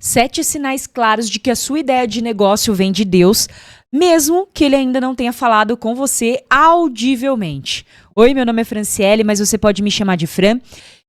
7 sinais claros de que a sua ideia de negócio vem de Deus, mesmo que ele ainda não tenha falado com você audivelmente. Oi, meu nome é Franciele, mas você pode me chamar de Fran.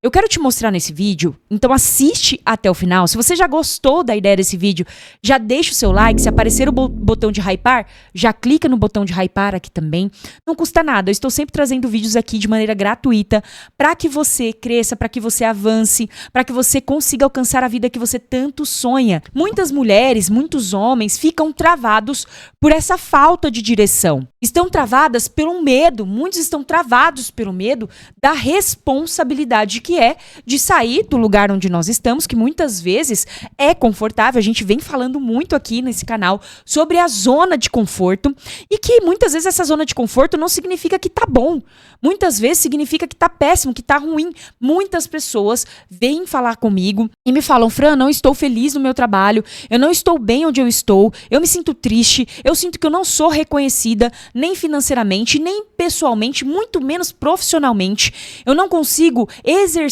Eu quero te mostrar nesse vídeo, então assiste até o final. Se você já gostou da ideia desse vídeo, já deixa o seu like. Se aparecer o botão de hypar, já clica no botão de hypar aqui também. Não custa nada, eu estou sempre trazendo vídeos aqui de maneira gratuita para que você cresça, para que você avance, para que você consiga alcançar a vida que você tanto sonha. Muitas mulheres, muitos homens ficam travados por essa falta de direção. Estão travadas pelo medo, muitos estão travados pelo medo da responsabilidade que é de sair do lugar onde nós estamos, que muitas vezes é confortável. A gente vem falando muito aqui nesse canal sobre a zona de conforto e que muitas vezes essa zona de conforto não significa que tá bom. Muitas vezes significa que tá péssimo, que tá ruim. Muitas pessoas vêm falar comigo e me falam: Fran, não estou feliz no meu trabalho, eu não estou bem onde eu estou, eu me sinto triste, eu sinto que eu não sou reconhecida, nem financeiramente, nem pessoalmente, muito menos profissionalmente. Eu não consigo exercer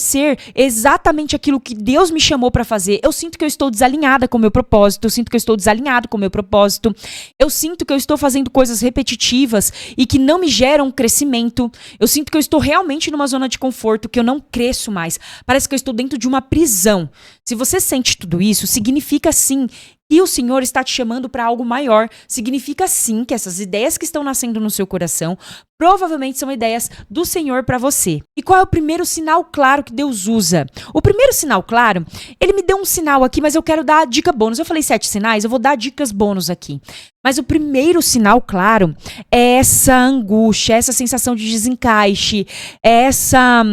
exatamente aquilo que Deus me chamou para fazer. Eu sinto que eu estou desalinhada com o meu propósito, eu sinto que eu estou desalinhado com o meu propósito, eu sinto que eu estou fazendo coisas repetitivas e que não me geram crescimento, eu sinto que eu estou realmente numa zona de conforto, que eu não cresço mais, parece que eu estou dentro de uma prisão. Se você sente tudo isso, significa sim que o Senhor está te chamando para algo maior. Significa sim que essas ideias que estão nascendo no seu coração provavelmente são ideias do Senhor para você. E qual é o primeiro sinal claro que Deus usa? O primeiro sinal claro, ele me deu um sinal aqui, mas eu quero dar a dica bônus. Eu falei 7 sinais, eu vou dar dicas bônus aqui. Mas o primeiro sinal claro é essa angústia, essa sensação de desencaixe, essa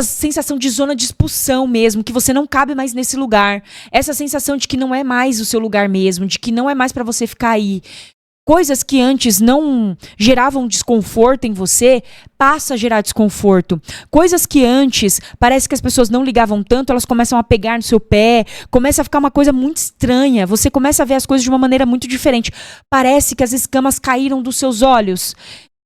sensação de zona de expulsão mesmo, que você não cabe mais nesse lugar. Essa sensação de que não é mais o seu lugar mesmo, de que não é mais para você ficar aí. Coisas que antes não geravam desconforto em você, passa a gerar desconforto. Coisas que antes parece que as pessoas não ligavam tanto, elas começam a pegar no seu pé, começa a ficar uma coisa muito estranha, você começa a ver as coisas de uma maneira muito diferente. Parece que as escamas caíram dos seus olhos.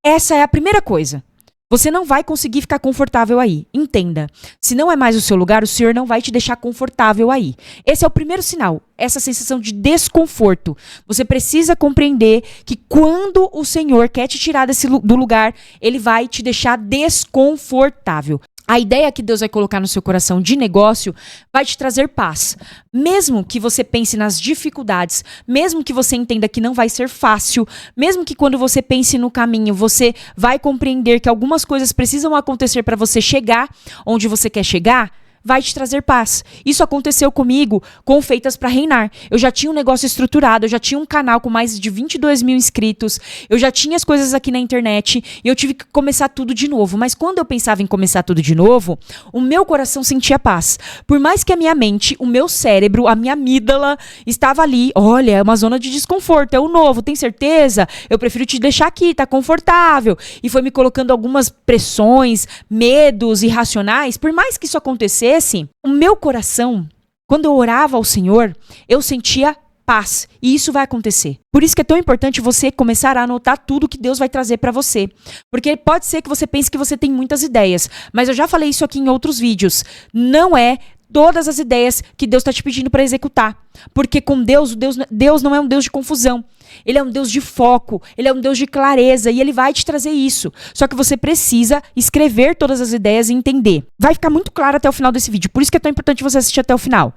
Essa é a primeira coisa. Você não vai conseguir ficar confortável aí. Entenda. Se não é mais o seu lugar, o Senhor não vai te deixar confortável aí. Esse é o primeiro sinal. Essa sensação de desconforto. Você precisa compreender que quando o Senhor quer te tirar do lugar, Ele vai te deixar desconfortável. A ideia que Deus vai colocar no seu coração de negócio vai te trazer paz. Mesmo que você pense nas dificuldades, mesmo que você entenda que não vai ser fácil, mesmo que quando você pense no caminho, você vai compreender que algumas coisas precisam acontecer para você chegar onde você quer chegar, vai te trazer paz. Isso aconteceu comigo com Feitas para Reinar. Eu já tinha um negócio estruturado, eu já tinha um canal com mais de 22 mil inscritos, eu já tinha as coisas aqui na internet e eu tive que começar tudo de novo. Mas quando eu pensava em começar tudo de novo, o meu coração sentia paz. Por mais que a minha mente, o meu cérebro, a minha amígdala estava ali, olha, é uma zona de desconforto, é o novo, tem certeza? Eu prefiro te deixar aqui, tá confortável. E foi me colocando algumas pressões, medos irracionais. Por mais que isso acontecesse, o meu coração, quando eu orava ao Senhor, eu sentia paz. E isso vai acontecer. Por isso que é tão importante você começar a anotar tudo que Deus vai trazer para você. Porque pode ser que você pense que você tem muitas ideias. Mas eu já falei isso aqui em outros vídeos. Não é todas as ideias que Deus está te pedindo para executar. Porque com Deus não é um Deus de confusão. Ele é um Deus de foco, Ele é um Deus de clareza e Ele vai te trazer isso. Só que você precisa escrever todas as ideias e entender. Vai ficar muito claro até o final desse vídeo, por isso que é tão importante você assistir até o final.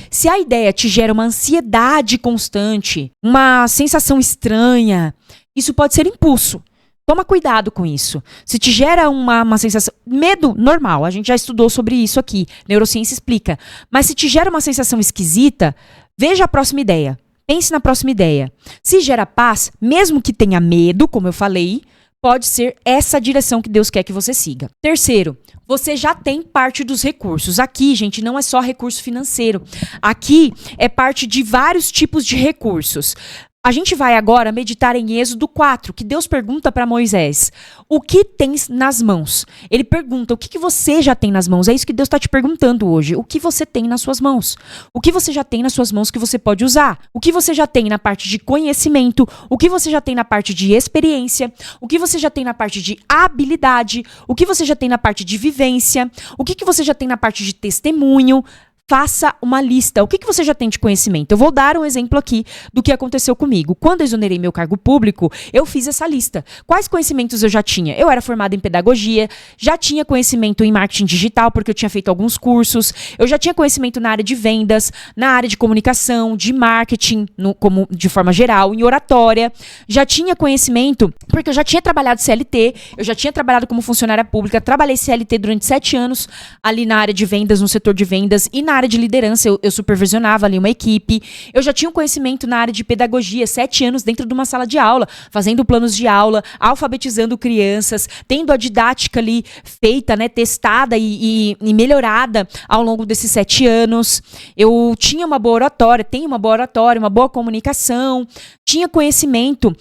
Se a ideia te gera uma ansiedade constante, uma sensação estranha, isso pode ser impulso. Toma cuidado com isso. Se te gera uma sensação... Medo, normal, a gente já estudou sobre isso aqui. Neurociência explica. Mas se te gera uma sensação esquisita, veja a próxima ideia. Pense na próxima ideia. Se gera paz, mesmo que tenha medo, como eu falei, pode ser essa direção que Deus quer que você siga. Terceiro, você já tem parte dos recursos. Aqui, gente, não é só recurso financeiro. Aqui é parte de vários tipos de recursos. A gente vai agora meditar em Êxodo 4, que Deus pergunta para Moisés: o que tens nas mãos? Ele pergunta: o que você já tem nas mãos? É isso que Deus está te perguntando hoje. O que você tem nas suas mãos? O que você já tem nas suas mãos que você pode usar? O que você já tem na parte de conhecimento? O que você já tem na parte de experiência? O que você já tem na parte de habilidade? O que você já tem na parte de vivência? O que você já tem na parte de testemunho? Faça uma lista. O que você já tem de conhecimento? Eu vou dar um exemplo aqui do que aconteceu comigo. Quando eu exonerei meu cargo público, eu fiz essa lista. Quais conhecimentos eu já tinha? Eu era formada em pedagogia, já tinha conhecimento em marketing digital, porque eu tinha feito alguns cursos, eu já tinha conhecimento na área de vendas, na área de comunicação, de marketing, como de forma geral, em oratória. Já tinha conhecimento, porque eu já tinha trabalhado CLT, eu já tinha trabalhado como funcionária pública, trabalhei CLT durante 7 anos ali na área de vendas, no setor de vendas, e na área de liderança, eu supervisionava ali uma equipe. Eu já tinha um conhecimento na área de pedagogia, 7 anos dentro de uma sala de aula, fazendo planos de aula, alfabetizando crianças, tendo a didática ali feita, né, testada e melhorada ao longo desses 7 anos. Eu tinha uma boa oratória, tenho uma boa oratória, uma boa comunicação, tinha conhecimento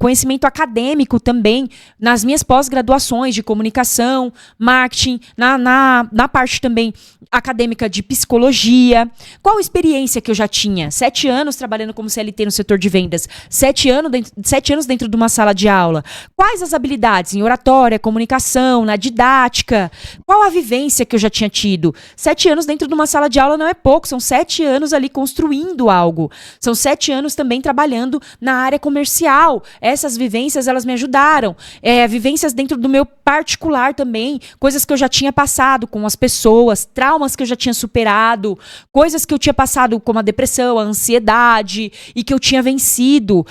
acadêmico também, nas minhas pós-graduações de comunicação, marketing, na parte também acadêmica de psicologia. Qual a experiência que eu já tinha? 7 anos trabalhando como CLT no setor de vendas, 7 anos dentro de uma sala de aula. Quais as habilidades em oratória, comunicação, na didática? Qual a vivência que eu já tinha tido? 7 anos dentro de uma sala de aula não é pouco, são 7 anos ali construindo algo. São 7 anos também trabalhando na área comercial. Essas vivências, elas me ajudaram. Vivências dentro do meu particular também, coisas que eu já tinha passado com as pessoas, traumas que eu já tinha superado, coisas que eu tinha passado como a depressão, a ansiedade, e que eu tinha vencido.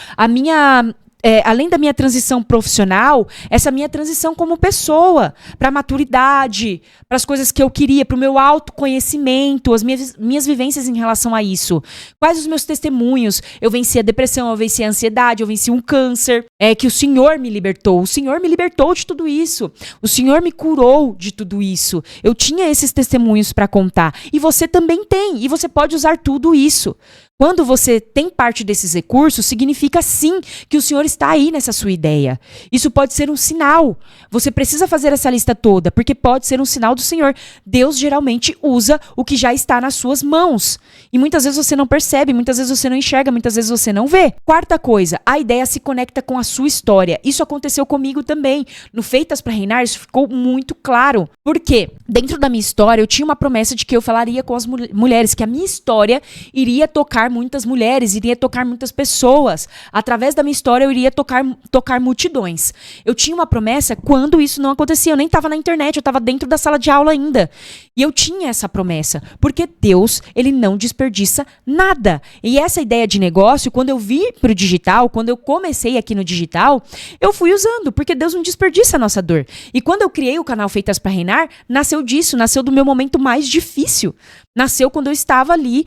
Além da minha transição profissional, essa minha transição como pessoa, para a maturidade, para as coisas que eu queria, para o meu autoconhecimento, as minhas vivências em relação a isso. Quais os meus testemunhos? Eu venci a depressão, eu venci a ansiedade, eu venci um câncer, que o Senhor me libertou. O Senhor me libertou de tudo isso. O Senhor me curou de tudo isso. Eu tinha esses testemunhos para contar. E você também tem. E você pode usar tudo isso. Quando você tem parte desses recursos, significa sim que o Senhor está aí nessa sua ideia. Isso pode ser um sinal. Você precisa fazer essa lista toda, porque pode ser um sinal do Senhor. Deus geralmente usa o que já está nas suas mãos. E muitas vezes você não percebe, muitas vezes você não enxerga, muitas vezes você não vê. Quarta coisa, a ideia se conecta com a sua história. Isso aconteceu comigo também. No Feitas para Reinar, isso ficou muito claro. Por quê? Dentro da minha história, eu tinha uma promessa de que eu falaria com as mulheres, que a minha história iria tocar muitas mulheres, iria tocar muitas pessoas. Através da minha história, eu iria tocar multidões. Eu tinha uma promessa quando isso não acontecia. Eu nem estava na internet, eu estava dentro da sala de aula ainda. E eu tinha essa promessa, porque Deus, ele não desperdiça nada. E essa ideia de negócio, quando eu vi pro digital, quando eu comecei aqui no digital, eu fui usando, porque Deus não desperdiça a nossa dor. E quando eu criei o canal Feitas para Reinar, nasceu disso, nasceu do meu momento mais difícil. Nasceu quando eu estava ali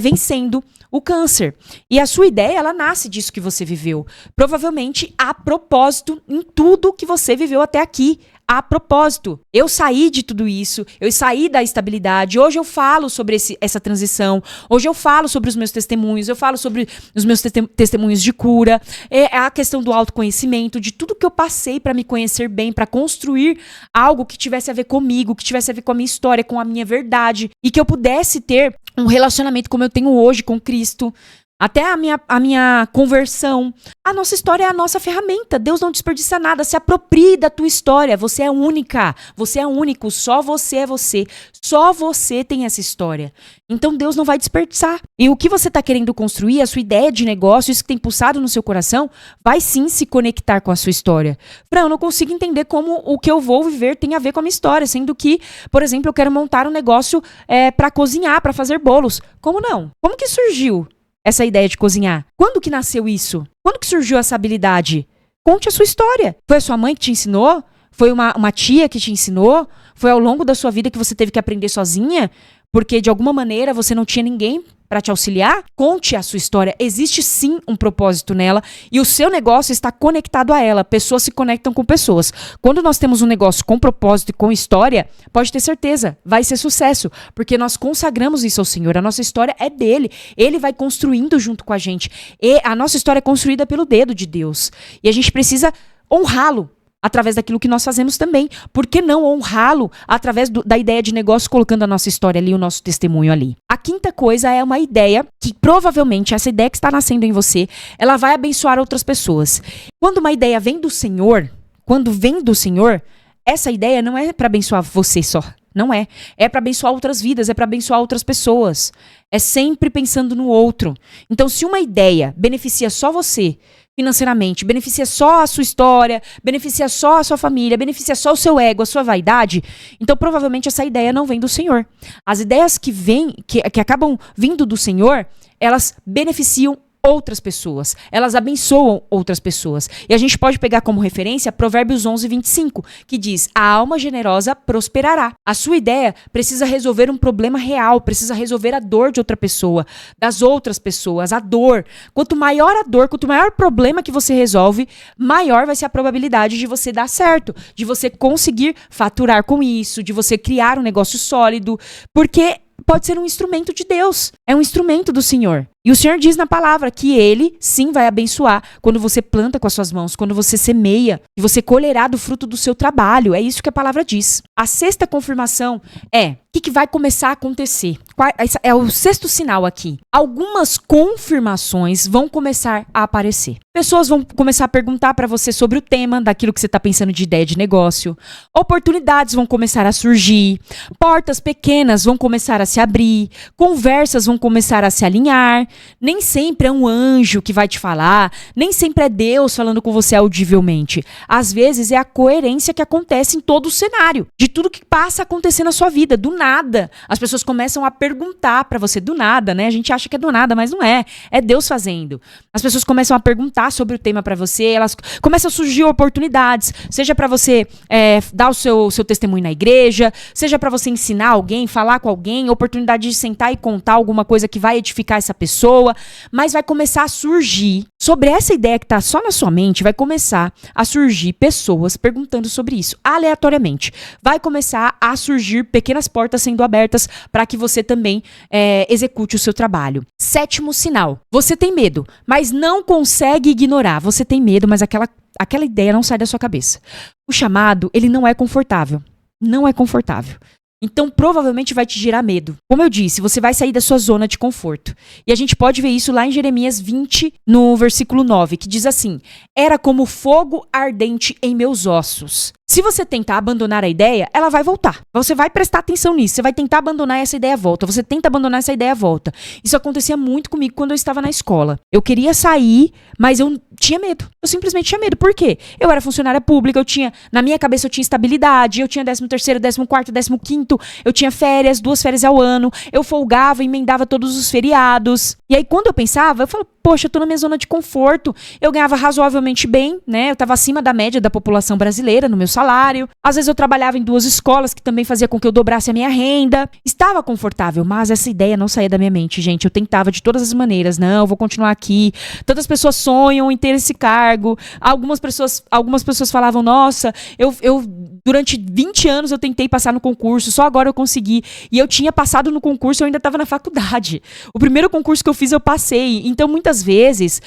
vencendo o câncer. E a sua ideia, ela nasce disso que você viveu. Provavelmente a propósito em tudo que você viveu até aqui. A propósito. Eu saí de tudo isso, eu saí da estabilidade. Hoje eu falo sobre essa transição. Hoje eu falo sobre os meus testemunhos, eu falo sobre os meus testemunhos de cura. É a questão do autoconhecimento, de tudo que eu passei para me conhecer bem, para construir algo que tivesse a ver comigo, que tivesse a ver com a minha história, com a minha verdade. E que eu pudesse ter um relacionamento como eu tenho hoje com Cristo. Até a minha conversão. A nossa história é a nossa ferramenta. Deus não desperdiça nada. Se aproprie da tua história. Você é única. Você é único. Só você é você. Só você tem essa história. Então Deus não vai desperdiçar. E o que você está querendo construir, a sua ideia de negócio, isso que tem pulsado no seu coração, vai sim se conectar com a sua história. Fran, eu não consigo entender como o que eu vou viver tem a ver com a minha história. Sendo que, por exemplo, eu quero montar um negócio para cozinhar, para fazer bolos. Como não? Como que surgiu essa ideia de cozinhar? Quando que nasceu isso? Quando que surgiu essa habilidade? Conte a sua história. Foi a sua mãe que te ensinou? Foi uma tia que te ensinou? Foi ao longo da sua vida que você teve que aprender sozinha? Porque de alguma maneira você não tinha ninguém para te auxiliar? Conte a sua história. Existe sim um propósito nela e o seu negócio está conectado a ela. Pessoas se conectam com pessoas. Quando nós temos um negócio com propósito e com história, pode ter certeza, vai ser sucesso, porque nós consagramos isso ao Senhor. A nossa história é dele. Ele vai construindo junto com a gente. E a nossa história é construída pelo dedo de Deus. E a gente precisa honrá-lo através daquilo que nós fazemos também. Por que não honrá-lo através da ideia de negócio, colocando a nossa história ali, o nosso testemunho ali? A quinta coisa é uma ideia que provavelmente, essa ideia que está nascendo em você, ela vai abençoar outras pessoas. Quando uma ideia vem do Senhor, essa ideia não é para abençoar você só. Não é. É para abençoar outras vidas, é para abençoar outras pessoas. É sempre pensando no outro. Então, se uma ideia beneficia só você financeiramente, beneficia só a sua história, beneficia só a sua família, beneficia só o seu ego, a sua vaidade, então provavelmente essa ideia não vem do Senhor. As ideias que acabam vindo do Senhor, elas beneficiam outras pessoas, elas abençoam outras pessoas. E a gente pode pegar como referência Provérbios 11:25, que diz: a alma generosa prosperará. A sua ideia precisa resolver um problema real, precisa resolver a dor de outra pessoa, das outras pessoas, a dor. Quanto maior a dor, quanto maior o problema que você resolve, maior vai ser a probabilidade de você dar certo, de você conseguir faturar com isso, de você criar um negócio sólido, porque pode ser um instrumento de Deus, é um instrumento do Senhor. E o Senhor diz na palavra que Ele, sim, vai abençoar quando você planta com as suas mãos, quando você semeia, e você colherá do fruto do seu trabalho. É isso que a palavra diz. A sexta confirmação é, o que vai começar a acontecer? É o sexto sinal aqui. Algumas confirmações vão começar a aparecer. Pessoas vão começar a perguntar para você sobre o tema daquilo que você está pensando de ideia de negócio. Oportunidades vão começar a surgir. Portas pequenas vão começar a se abrir. Conversas vão começar a se alinhar. Nem sempre é um anjo que vai te falar, nem sempre é Deus falando com você audivelmente. Às vezes é a coerência que acontece em todo o cenário, de tudo que passa a acontecer na sua vida, do nada. As pessoas começam a perguntar pra você, do nada, né? A gente acha que é do nada, mas não é. É Deus fazendo. As pessoas começam a perguntar sobre o tema pra você, elas começam a surgir oportunidades, seja pra você dar o seu testemunho na igreja, seja pra você ensinar alguém, falar com alguém, oportunidade de sentar e contar alguma coisa que vai edificar essa pessoa, mas vai começar a surgir, sobre essa ideia que está só na sua mente, vai começar a surgir pessoas perguntando sobre isso, aleatoriamente. Vai começar a surgir pequenas portas sendo abertas para que você também execute o seu trabalho. Sétimo sinal, você tem medo, mas não consegue ignorar. Você tem medo, mas aquela ideia não sai da sua cabeça. O chamado, ele não é confortável. Não é confortável. Então, provavelmente vai te gerar medo. Como eu disse, você vai sair da sua zona de conforto. E a gente pode ver isso lá em Jeremias 20, no versículo 9, que diz assim: era como fogo ardente em meus ossos. Se você tentar abandonar a ideia, ela vai voltar. Você vai prestar atenção nisso. Você vai tentar abandonar essa ideia, volta. Você tenta abandonar essa ideia, volta. Isso acontecia muito comigo quando eu estava na escola. Eu queria sair, mas eu tinha medo. Eu simplesmente tinha medo. Por quê? Eu era funcionária pública, na minha cabeça eu tinha estabilidade, eu tinha 13º, 14º, 15º, eu tinha férias, 2 férias ao ano, eu folgava, emendava todos os feriados. E aí quando eu pensava, eu falava, poxa, eu tô na minha zona de conforto, eu ganhava razoavelmente bem, né? Eu tava acima da média da população brasileira no meu salário. Às vezes eu trabalhava em 2 escolas, que também fazia com que eu dobrasse a minha renda. Estava confortável, mas essa ideia não saía da minha mente, gente. Eu tentava de todas as maneiras, não, eu vou continuar aqui. Tantas pessoas sonham em ter esse cargo. Algumas pessoas falavam, nossa, eu durante 20 anos eu tentei passar no concurso, só agora eu consegui. E eu tinha passado no concurso, eu ainda estava na faculdade. O primeiro concurso que eu fiz, eu passei. Então, muitas vezes,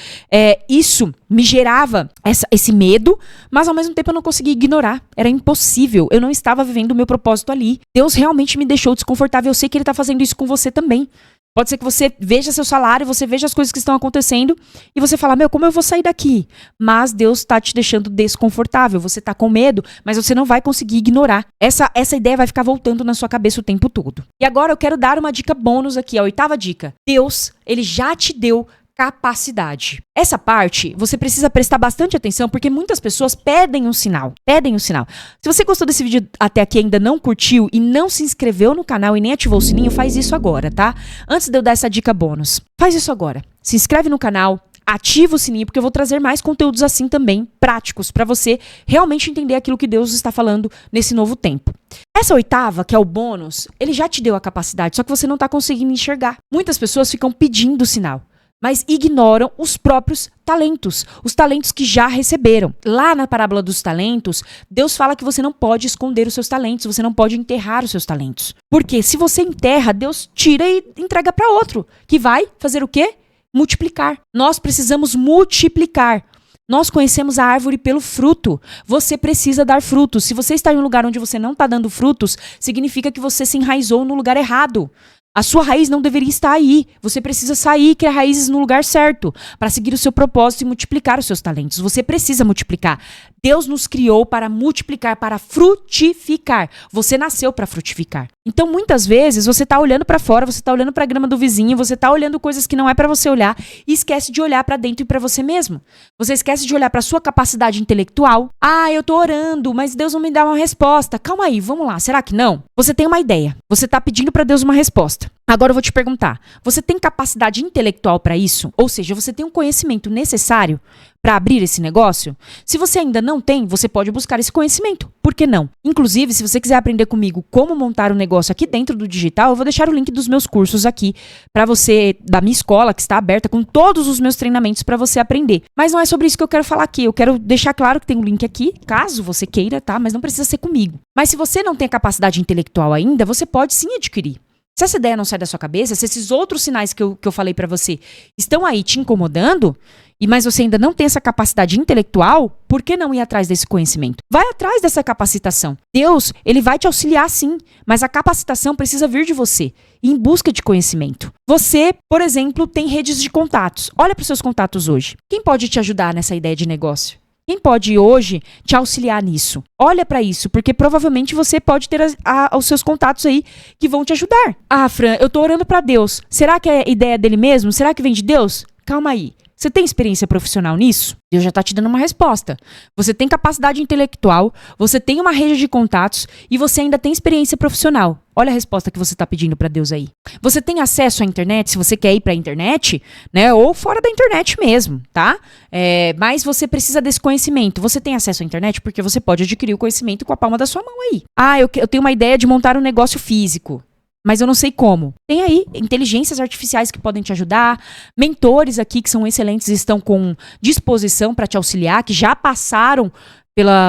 isso me gerava esse medo, mas ao mesmo tempo eu não conseguia ignorar. Era impossível. Eu não estava vivendo o meu propósito ali. Deus realmente me deixou desconfortável. Eu sei que Ele está fazendo isso com você também. Pode ser que você veja seu salário, você veja as coisas que estão acontecendo e você fala, como eu vou sair daqui? Mas Deus está te deixando desconfortável, você está com medo, mas você não vai conseguir ignorar. Essa ideia vai ficar voltando na sua cabeça o tempo todo. E agora eu quero dar uma dica bônus aqui, a 8ª dica. Deus, Ele já te deu capacidade. Essa parte, você precisa prestar bastante atenção, porque muitas pessoas pedem um sinal. Se você gostou desse vídeo até aqui e ainda não curtiu e não se inscreveu no canal e nem ativou o sininho, faz isso agora, tá? Antes de eu dar essa dica bônus, faz isso agora. Se inscreve no canal, ativa o sininho, porque eu vou trazer mais conteúdos assim também, práticos, para você realmente entender aquilo que Deus está falando nesse novo tempo. Essa 8ª, que é o bônus, Ele já te deu a capacidade, só que você não está conseguindo enxergar. Muitas pessoas ficam pedindo sinal, mas ignoram os próprios talentos, os talentos que já receberam. Lá na parábola dos talentos, Deus fala que você não pode esconder os seus talentos, você não pode enterrar os seus talentos. Porque se você enterra, Deus tira e entrega para outro, que vai fazer o quê? Multiplicar. Nós precisamos multiplicar. Nós conhecemos a árvore pelo fruto. Você precisa dar frutos. Se você está em um lugar onde você não está dando frutos, significa que você se enraizou no lugar errado. A sua raiz não deveria estar aí. Você precisa sair e criar raízes no lugar certo para seguir o seu propósito e multiplicar os seus talentos. Você precisa multiplicar. Deus nos criou para multiplicar, para frutificar. Você nasceu para frutificar. Então, muitas vezes, você está olhando para fora, você está olhando para a grama do vizinho, você está olhando coisas que não é para você olhar e esquece de olhar para dentro e para você mesmo. Você esquece de olhar para sua capacidade intelectual. Ah, eu tô orando, mas Deus não me dá uma resposta. Calma aí, vamos lá. Será que não? Você tem uma ideia. Você está pedindo para Deus uma resposta. Agora eu vou te perguntar. Você tem capacidade intelectual para isso? Ou seja, você tem um conhecimento necessário para abrir esse negócio? Se você ainda não tem, você pode buscar esse conhecimento. Por que não? Inclusive, se você quiser aprender comigo como montar um negócio aqui dentro do digital, eu vou deixar o link dos meus cursos aqui para você, da minha escola, que está aberta com todos os meus treinamentos para você aprender. Mas não é sobre isso que eu quero falar aqui. Eu quero deixar claro que tem um link aqui, caso você queira, tá? Mas não precisa ser comigo. Mas se você não tem a capacidade intelectual ainda, você pode sim adquirir. Se essa ideia não sai da sua cabeça, se esses outros sinais que eu falei pra você estão aí te incomodando, mas você ainda não tem essa capacidade intelectual, por que não ir atrás desse conhecimento? Vai atrás dessa capacitação. Deus, ele vai te auxiliar sim, mas a capacitação precisa vir de você, em busca de conhecimento. Você, por exemplo, tem redes de contatos. Olha para os seus contatos hoje. Quem pode te ajudar nessa ideia de negócio? Quem pode hoje te auxiliar nisso? Olha para isso, porque provavelmente você pode ter os seus contatos aí que vão te ajudar. Ah, Fran, eu tô orando para Deus. Será que é ideia dele mesmo? Será que vem de Deus? Calma aí. Você tem experiência profissional nisso? Deus já tá te dando uma resposta. Você tem capacidade intelectual, você tem uma rede de contatos e você ainda tem experiência profissional. Olha a resposta que você tá pedindo para Deus aí. Você tem acesso à internet, se você quer ir para a internet, né? Ou fora da internet mesmo, tá? Mas você precisa desse conhecimento. Você tem acesso à internet porque você pode adquirir o conhecimento com a palma da sua mão aí. Ah, eu tenho uma ideia de montar um negócio físico. Mas eu não sei como. Tem aí inteligências artificiais que podem te ajudar, mentores aqui que são excelentes e estão com disposição para te auxiliar, que já passaram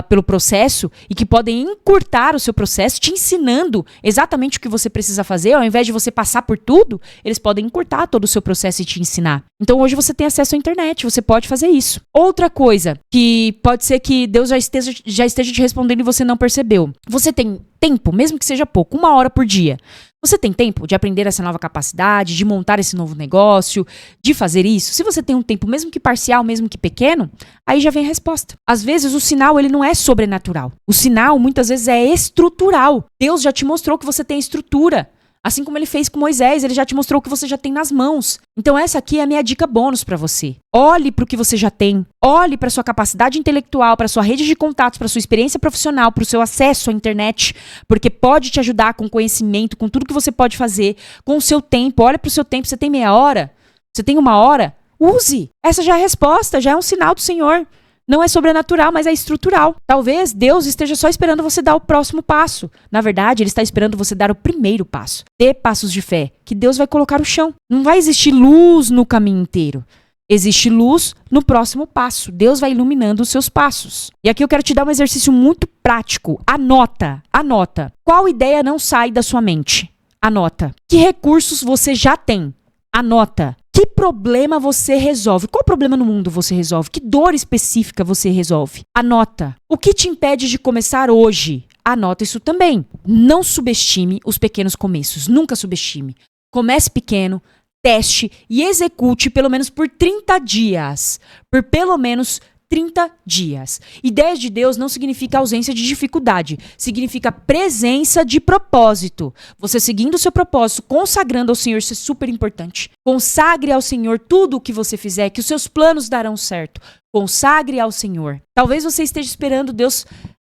pelo processo e que podem encurtar o seu processo, te ensinando exatamente o que você precisa fazer. Ao invés de você passar por tudo, eles podem encurtar todo o seu processo e te ensinar. Então hoje você tem acesso à internet, você pode fazer isso. Outra coisa que pode ser que Deus já esteja te respondendo e você não percebeu. Você tem tempo, mesmo que seja pouco, 1 hora por dia. Você tem tempo de aprender essa nova capacidade, de montar esse novo negócio, de fazer isso? Se você tem um tempo, mesmo que parcial, mesmo que pequeno, aí já vem a resposta. Às vezes o sinal ele não é sobrenatural. O sinal muitas vezes é estrutural. Deus já te mostrou que você tem estrutura. Assim como ele fez com Moisés, ele já te mostrou o que você já tem nas mãos. Então essa aqui é a minha dica bônus para você. Olhe para o que você já tem. Olhe para sua capacidade intelectual, para sua rede de contatos, para sua experiência profissional, para o seu acesso à internet, porque pode te ajudar com conhecimento, com tudo que você pode fazer, com o seu tempo. Olha para o seu tempo. Você tem meia hora? Você tem 1 hora? Use! Essa já é a resposta, já é um sinal do Senhor. Não é sobrenatural, mas é estrutural. Talvez Deus esteja só esperando você dar o próximo passo. Na verdade, Ele está esperando você dar o primeiro passo. Dê passos de fé, que Deus vai colocar o chão. Não vai existir luz no caminho inteiro. Existe luz no próximo passo. Deus vai iluminando os seus passos. E aqui eu quero te dar um exercício muito prático. Anota. Qual ideia não sai da sua mente? Anota. Que recursos você já tem? Anota. Que problema você resolve? Qual problema no mundo você resolve? Que dor específica você resolve? Anota. O que te impede de começar hoje? Anota isso também. Não subestime os pequenos começos. Nunca subestime. Comece pequeno, teste e execute pelo menos por 30 dias. Por pelo menos 30 dias. Ideias de Deus não significa ausência de dificuldade, significa presença de propósito. Você seguindo o seu propósito, consagrando ao Senhor, isso é super importante. Consagre ao Senhor tudo o que você fizer, que os seus planos darão certo. Consagre ao Senhor. Talvez você esteja esperando Deus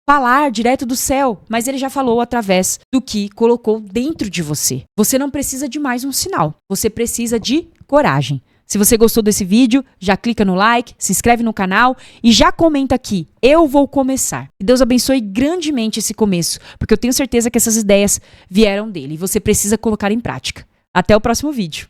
falar direto do céu, mas Ele já falou através do que colocou dentro de você. Você não precisa de mais um sinal, você precisa de coragem. Se você gostou desse vídeo, já clica no like, se inscreve no canal e já comenta aqui, eu vou começar. E Deus abençoe grandemente esse começo, porque eu tenho certeza que essas ideias vieram dele e você precisa colocar em prática. Até o próximo vídeo.